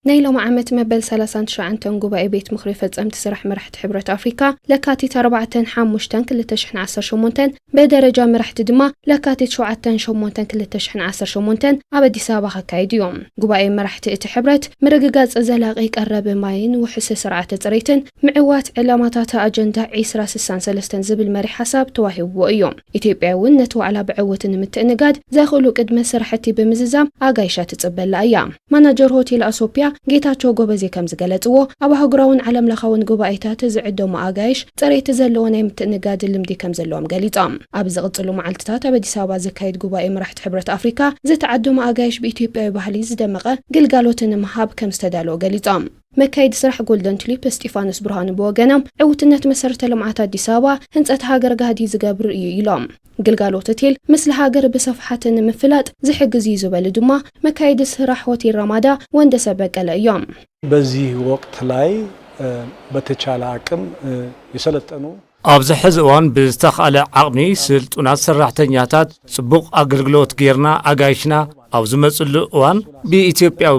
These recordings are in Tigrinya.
نيلوم عامت مبل 39 قبائي بيت مخري فزمت سرح مرحت حبرة أفريقيا لكاتي 4 حامشتن كل تشحن 10 شمونتن بدرجة مرحت دما لكاتي 7 شمونتن كل تشحن 10 شمونتن عبدي سابقة كايد يوم قبائي مرحت اتحبرت مرققات زلاقي قرب ماين وحس سرعة تريتن معوات علامات أجندة عيس راس السانسلستن زبل مري حساب تواهب ويوم إثيوبيا ونتو على بعوة متنقاد زاخلو قدم سرحتي بمززام آقايشات تقبل أيام مانجر هوتيل أسوبيا ጌታቸው ጎበዜ ከም ዝገለጽዎ ኣብ ሃገራውን ዓለም ለኻውን ጉባኤታት ዝዕደሙ ኣጋይሽ ጽሬት ዘለዎን የምትንጋድ ልምዲ ከም ዘለዎም ገሊጾም ኣብ ዝቕጽሉ መዓልትታት ኣብ አዲስ አበባ ዝካየድ ጉባኤ መራሕቲ ሕብረት ኣፍሪካ ዝተዓደሙ ኣጋይሽ በኢትዮጵያዊ ባህሊ ዝደመቀ ግልጋሎትን ምሃብ ከም ዝተዳለወ ገሊጾም መካይድ ስራሕ ጎልደን ቱሊፕ ስጢፋኖስ ብርሃኑ በወገናም ዕውትነት መሰረተ ልምዓት አዲስ አበባ ህንጸት ሃገር ጋዲ ዝገብር እዩ ኢሎም ግልጋሎት ሆቴል ምስለ ሃገር በሰፍሓትን ምፍላጥ ዝሕግዝ ይዝበል ድማ መካይድ ስራሕ ሆቴል ረማዳ ወንደሰብ በቀለ እዮም በዚህ ወቅት ላይ በተቻለ አቅም የሰለጠኑ ኣብዚ ሕዚ እዋን ብዝተኻለ ዓቕሚ ስልጡናት ሰራሕተኛታት ጽቡቕ ኣገልግሎት ጌርና ኣጋይሽና ኣብ ዝመጽሉ እዋን ብኢትዮጵያዊ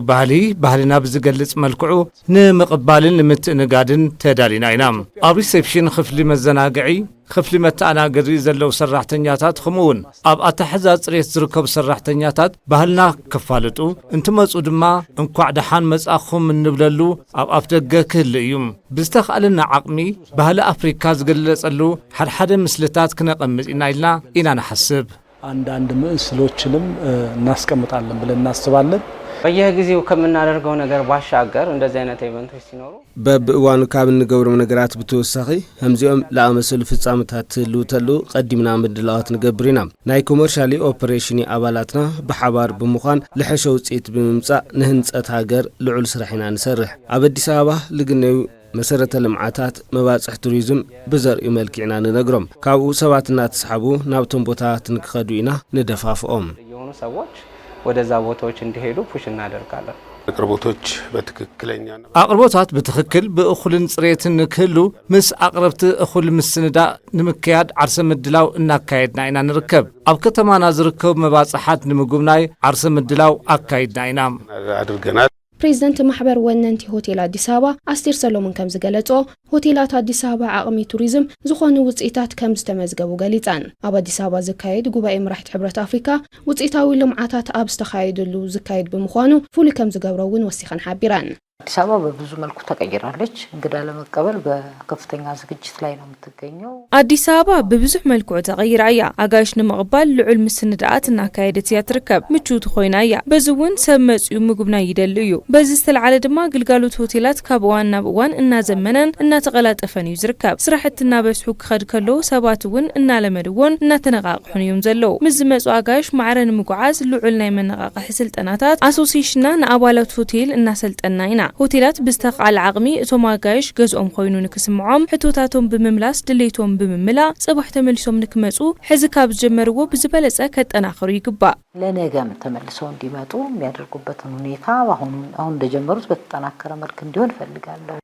ባህልና ብዝገልጽ መልክዑ ንምቕባልን ንምትንጋድን ተዳሊና ኢና ኣብ ሪሴፕሽን ክፍሊ መዘናግዒ ክፍሊ መተኣናገዲ ዘለው ሰራሕተኛታት ከምኡውን ኣብ ኣታሕዛ ጽሬት ዝርከቡ ሰራሕተኛታት ባህልና ከፋልጡ እንትመጹ ድማ እንኳዕ ደሓን መጻኹም እንብለሉ ኣብ ኣፍደገ ክህል እዩ ብዝተኻለና ዓቕሚ ባህሊ አፍሪካ ዝገልጸሉ ሓደ ምስልታት ክነቐምጥ ኢና ንሓስብ አንዳንድ ምስሎችንም እናስቀምጣለን ብለን እናስባለን በየጊዜው ከምናደርገው ነገር ባሻገር እንደዚህ አይነት ኢቨንቶች ሲኖሩ በብዋኑ ካብ ንገብሩ ነገራት ብትወሳኺ همزيوم ለአመሰሉ ፍጻመታት ልውተሉ ቀዲምና ምድላዋት ንገብሪና ናይ ኮመርሻሊ ኦፕሬሽን አባላትና በሐባር በመዃን ለሐሸ ውጽኢት በመምጻእ ንህንጸት ሃገር ልዑል ስራሕና ንሰርሕ ኣብ አዲስ አበባ ልግነዩ መሰረተ ልምዓታት መባጽሕ ቱሪዝም በዘር ይመልክዕና ንነግሮም ካብኡ ሰባትና ተስሓቡ ናብቶም ቦታታት ንክኸዱ ኢና ንደፋፍኦም የሆኑ ሰዎች ወደዛ ቦታዎች እንዲሄዱ ፑሽ እናደርጋለን አቅርቦታት በትክክል በእኹልን ጽሬትን ክህሉ ምስ አቅርብት እኹል ምስንዳ ንምክያድ ዓርሰ ምድላው እናካየድና ኢና ንርከብ ኣብ ከተማና ዝርከቡ መባጽሓት ንምጉብናይ ዓርሰ ምድላው አካይድና ኢና አድርገናል ፕሬዝዳንት ማህበር ወነንቲ ሆቴል አዲስ አበባ አስቴር ሰሎሞን ከም ዝገለጾ ሆቴላት አዲስ አበባ አቅሚ ቱሪዝም ዝኾኑ ውጽኢታት ከም ዝተመዝገቡ ገሊጻን ኣብ አዲስ አበባ ዝካየድ ጉባኤ መራሕቲ ሕብረት አፍሪካ ውጽኢታዊ ልምዓታት ኣብ ዝተካየደሉ ዝካየድ ብምዃኑ ፉል ከም ዝገብረውን ወሲኸን ሓቢራን አዲስ አበባ በብዙ መልኩ ተቀይራለች እንግዳ ለመቀበል በከፍተኛ ዝግጅት ላይ ነው የምትገኘው አዲስ አበባ በብዙ መልኩ ተቀይራያ አጋሽ ንመቅባል ልዑል ምስንዳት እና ካይደት ያትርከብ ምቹት ኮይናያ በዝውን ሰመጽዩ ምግብና ይደልዩ በዚህ ተልዓለ ድማ ግልጋሎት ሆቴላት ካብዋና በዋን እና ዘመነን እና ተቀላጠፈን ይዝርከብ ስራሕትና በስሑ ከድከሎ ሰባቱን እና ለመድወን እና ተነቃቅሑን ይም ዘለው ምዝመጹ አጋሽ ማዕረን ምጓዓዝ ልዑል ናይ መነቃቃሕ ስልጠናታት አሶሲሽንና ንአባላት ሆቴል እና ሰልጠናይና ሆቴላት ብዝተቃል ዓቅሚ እቶም አጋይሽ ገዝኦም ኮይኑ ንክስምዖም ሕቶታቶም ብምምላስ ድሌቶም ብምምላ ጽባሕ ተመልሶም ንክመጹ ሕዚ ካብ ጀመርዎ ብዝበለጸ ከጠናኽሩ ይግባእ ለነገም ተመልሰው እንዲመጡ የሚያደርጉበትን ሁኔታ አሁን እንደጀመሩት በተጠናከረ መልኩ እንዲሆን ፈልጋለሁ